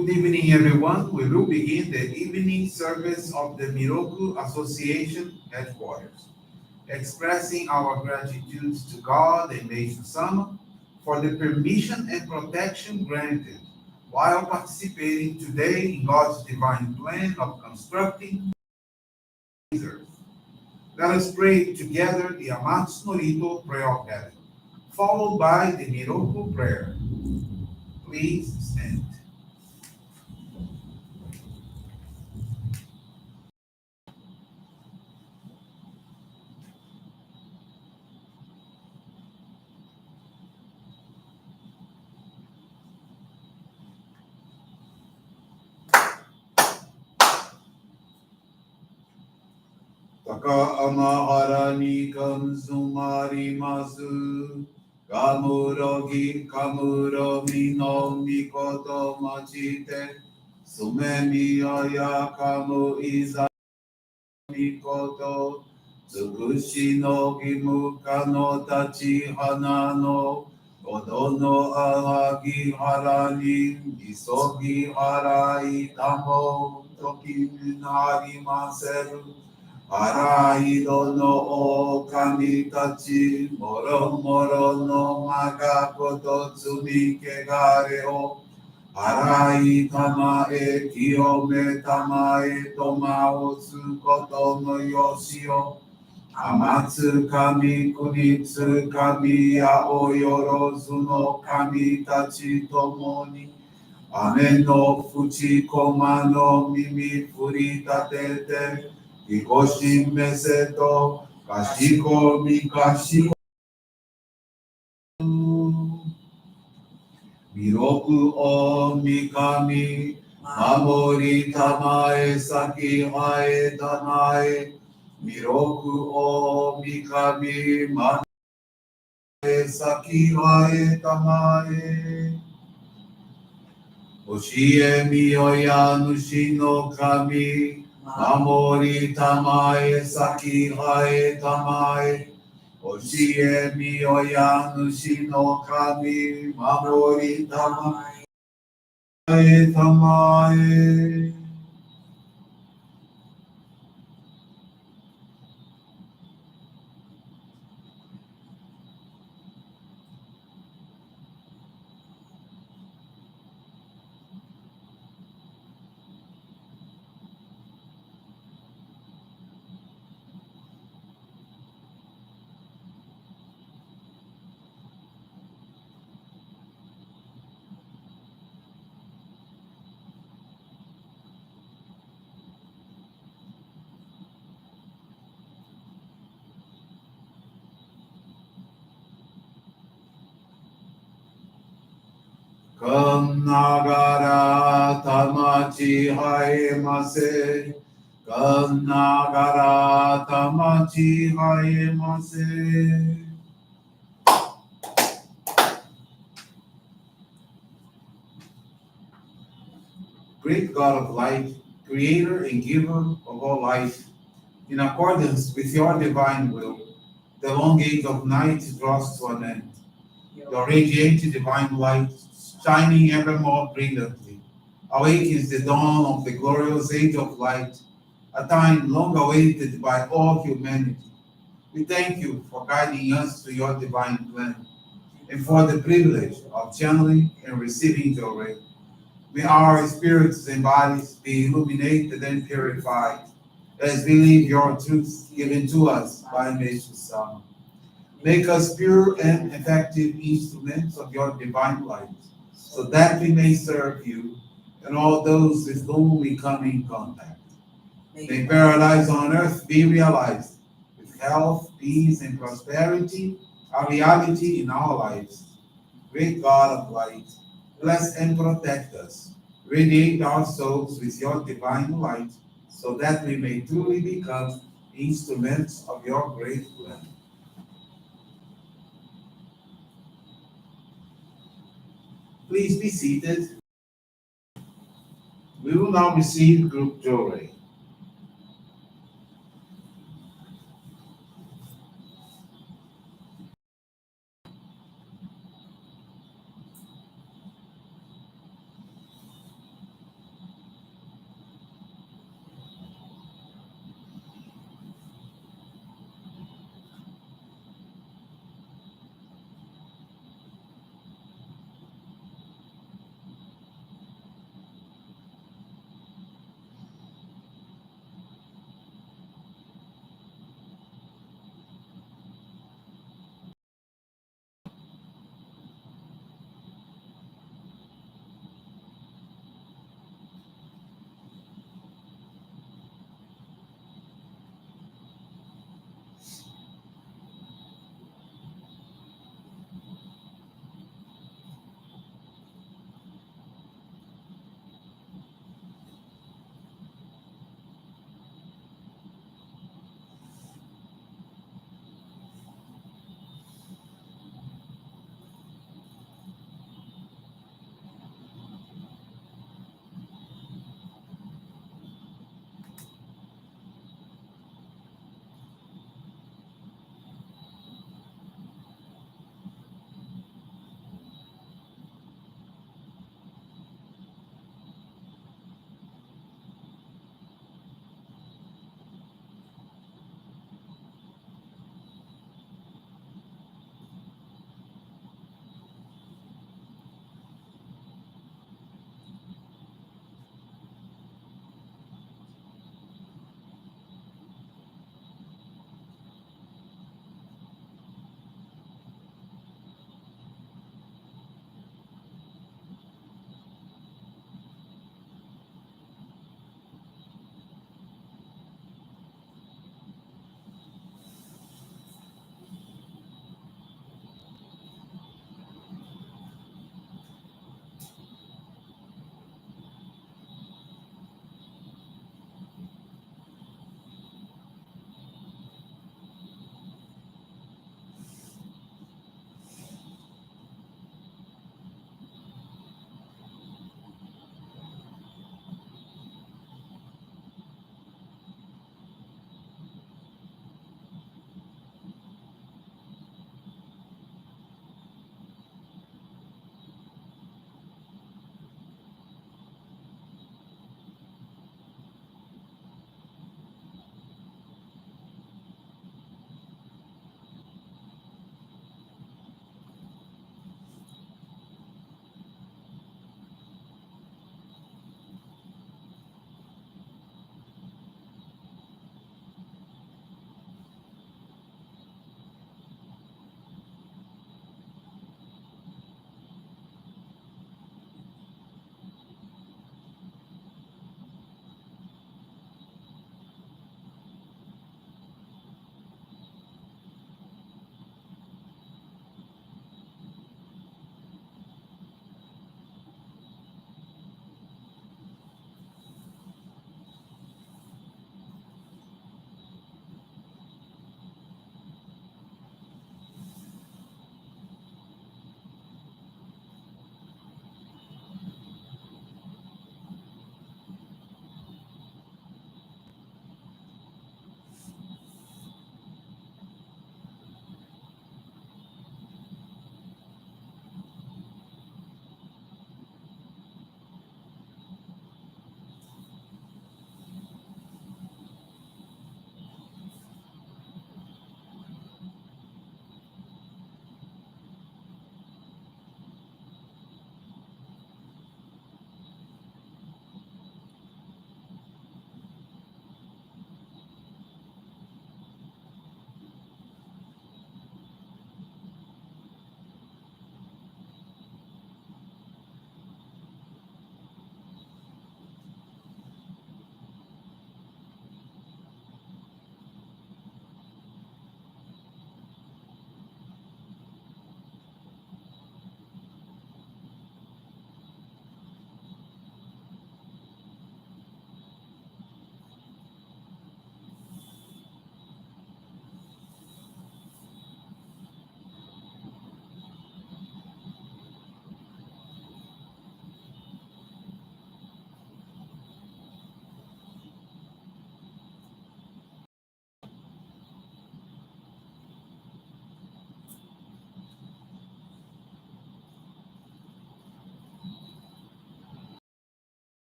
Good evening, everyone. We will begin the evening service of the Miroku Association headquarters, expressing our gratitude to God and Meishu-sama for the permission and protection granted while participating today in God's divine plan of constructing His earth. Let us pray together the Amatsu-Norito prayer of heaven, followed by the Miroku prayer. Please stand. Taka amaharani kanzumarimasu. Kamurogi kamuro mino mikoto machite. Sumemi aya kamu iza mikoto. Tsukushi no kimuka no tachi hana no. Kodo no alagi harani. Isogi harai tamo. Toki nari maseru. Araido no o kami tachi, moro moro no magakoto tsumi kegare o. Arai tamae kiyome tamae tomao tsukoto no yoshio. Amatsu kami kunitsu kami aoyorozu no kami tachi tomoni. Ame no fuchi koma no mimi furitatete. Hikoshi meseto kashiko mikashiko Miroku o mikami Mamori tamae saki hae tamae Miroku o mikami Mamae saki hae tamae Oshie miyoya nushi no kami Mamori tamae saki hae tamae Oshie miyoya nushi no kami Mamori tamae tamae Kannagara tamachi haemase. Kannagara tamachi haemase. Great God of light, creator and giver of all life, in accordance with your divine will, the long age of night draws to an end. Your radiant divine light, shining ever more brilliantly, awakens the dawn of the glorious age of light, a time long awaited by all humanity. We thank you for guiding us to your divine plan and for the privilege of channeling and receiving Johrei. May our spirits and bodies be illuminated and purified as we live your truth given to us by Meishu-sama. Make us pure and effective instruments of your divine light, so that we may serve you and all those with whom we come in contact. May paradise on earth be realized, with health, peace, and prosperity, a reality in our lives. Great God of light, bless and protect us. Radiate our souls with your divine light, so that we may truly become instruments of your great plan. Please be seated. We will now receive Group Johrei.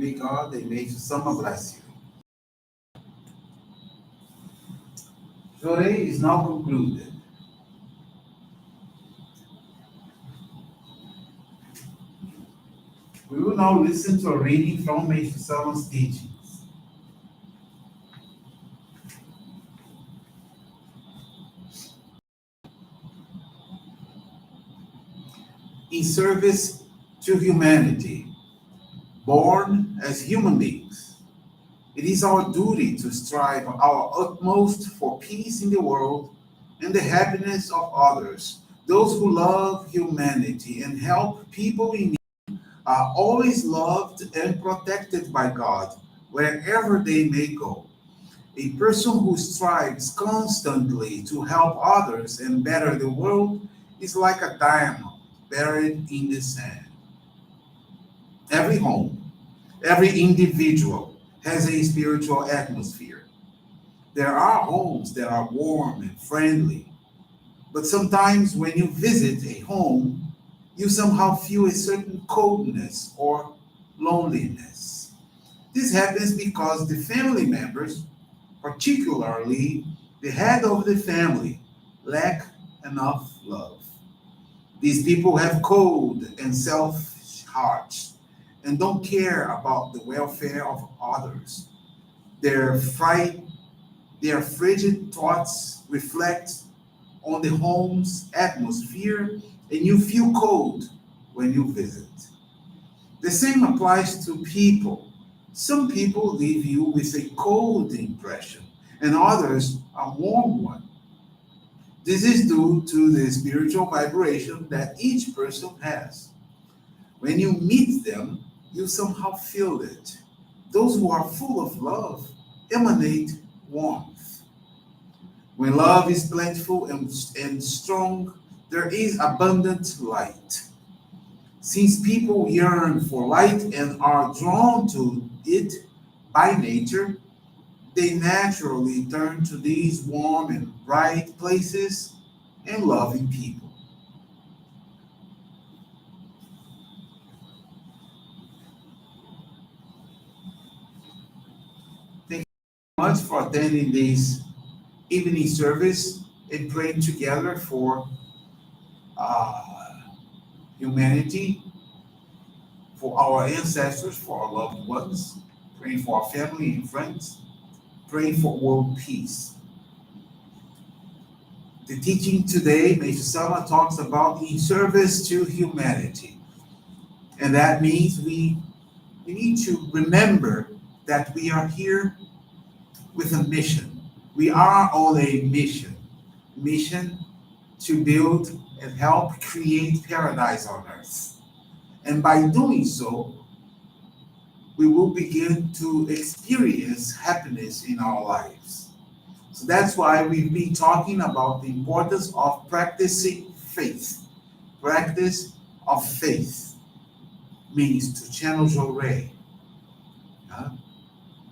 May God and Meishu-sama bless you. Johrei is now concluded. We will now listen to a reading from Meishu-sama's teachings. In service to humanity, born as human beings, it is our duty to strive our utmost for peace in the world and the happiness of others. Those who love humanity and help people in need are always loved and protected by God wherever they may go. A person who strives constantly to help others and better the world is like a diamond buried in the sand. Every home, every individual has a spiritual atmosphere. There are homes that are warm and friendly, but sometimes when you visit a home, you somehow feel a certain coldness or loneliness. This happens because the family members, particularly the head of the family, lack enough love. These people have cold and selfish hearts and don't care about the welfare of others. Their fright, their frigid thoughts reflect on the home's atmosphere, and you feel cold when you visit. The same applies to people. Some people leave you with a cold impression, and others a warm one. This is due to the spiritual vibration that each person has. When you meet them, you somehow feel it. Those who are full of love emanate warmth. When love is plentiful and strong, there is abundant light. Since people yearn for light and are drawn to it by nature, they naturally turn to these warm and bright places and loving people. Thank you much for attending this evening service and praying together for uh, humanity, for our ancestors, for our loved ones, praying for our family and friends, praying for world peace. The teaching today, Meishu-sama talks about in service to humanity. And that means we need to remember that we are here with a mission. We are on a mission to build and help create paradise on earth. And by doing so, we will begin to experience happiness in our lives. So that's why we've been talking about the importance of practicing faith. Practice of faith means to channel Johrei,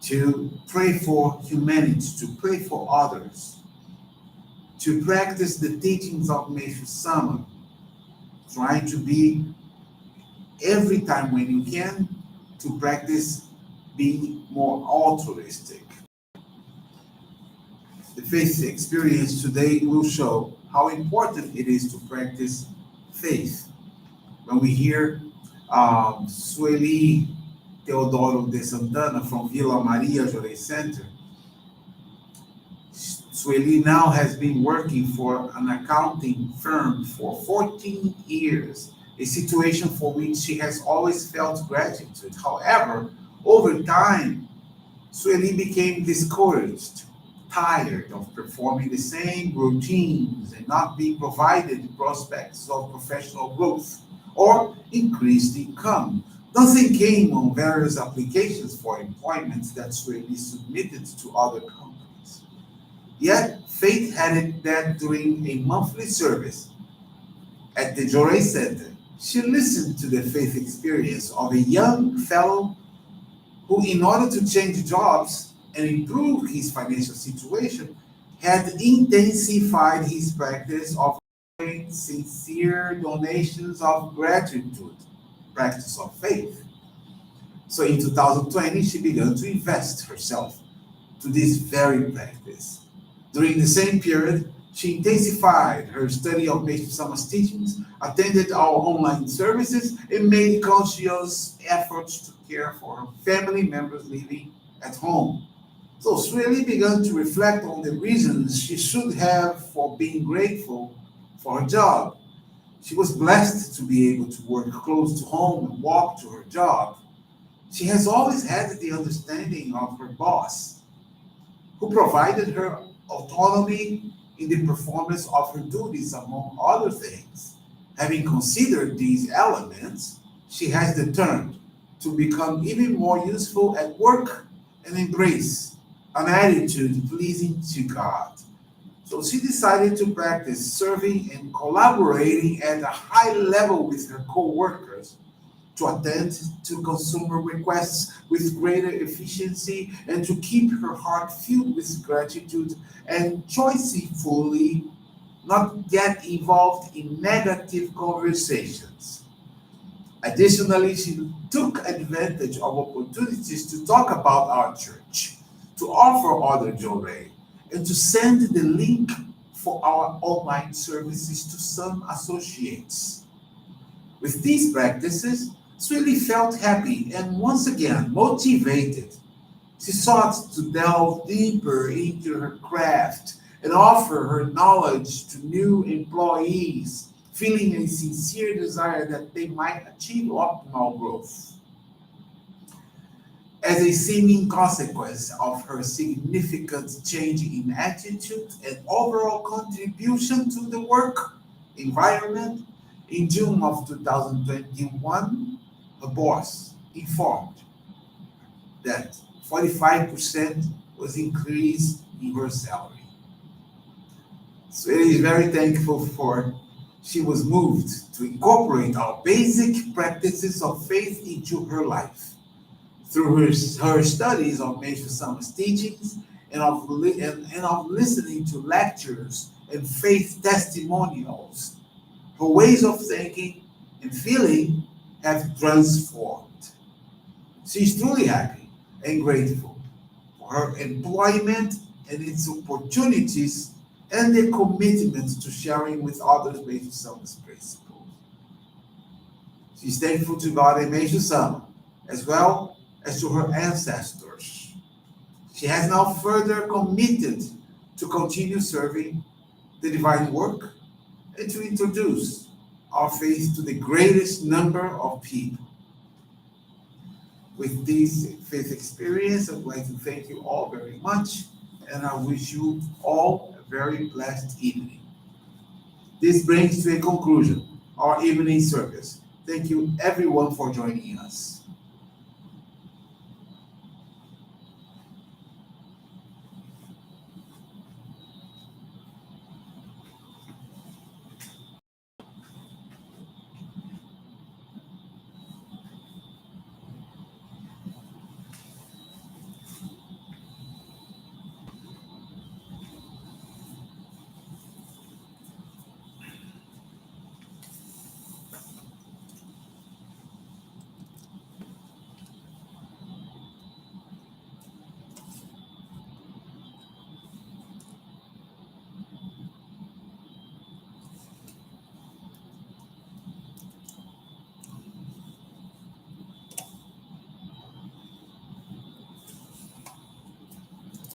to pray for humanity, to pray for others, to practice the teachings of Meishu-sama, trying to be every time when you can to practice being more altruistic. The faith experience today will show how important it is to practice faith. When we hear Sueli Teodoro de Santana from Vila Maria Johrei Center, Sueli now has been working for an accounting firm for 14 years, a situation for which she has always felt gratitude. However, over time, Sueli became discouraged, tired of performing the same routines and not being provided prospects of professional growth or increased income. Nothing came on various applications for employment that Sueli submitted to other companies. Yet, fate had it that during a monthly service at the Johrei Center, she listened to the faith experience of a young fellow who, in order to change jobs and improve his financial situation, had intensified his practice of sincere donations of gratitude, practice of faith. So in 2020, she began to invest herself to this very practice. During the same period, she intensified her study of Meishu-sama's teachings, attended our online services, and made conscious efforts to care for her family members living at home. So she really began to reflect on the reasons she should have for being grateful for her job. She was blessed to be able to work close to home and walk to her job. She has always had the understanding of her boss, who provided her autonomy in the performance of her duties, among other things. Having considered these elements, she has determined to become even more useful at work and embrace an attitude pleasing to God. So she decided to practice serving and collaborating at a high level with her co-workers to attend to consumer requests with greater efficiency and to keep her heart filled with gratitude and choicefully not get involved in negative conversations. Additionally, she took advantage of opportunities to talk about our church, to offer other Johrei, and to send the link for our online services to some associates. With these practices, Swilly felt happy and once again motivated. She sought to delve deeper into her craft and offer her knowledge to new employees, feeling a sincere desire that they might achieve optimal growth. As a seeming consequence of her significant change in attitude and overall contribution to the work environment, in June of 2021, her boss informed that 45% was increase in her salary. So it is very thankful for she was moved to incorporate our basic practices of faith into her life. Through her studies of Meishu-sama's teachings and of listening to lectures and faith testimonials, her ways of thinking and feeling have transformed. She is truly happy and grateful for her employment and its opportunities and their commitment to sharing with others Meishu-sama's principles. She is thankful to God and Meishu-sama, as well as to her ancestors. She has now further committed to continue serving the divine work and to introduce our faith to the greatest number of people. With this faith experience, I would like to thank you all very much, and I wish you all a very blessed evening. This brings to a conclusion our evening service. Thank you everyone for joining us.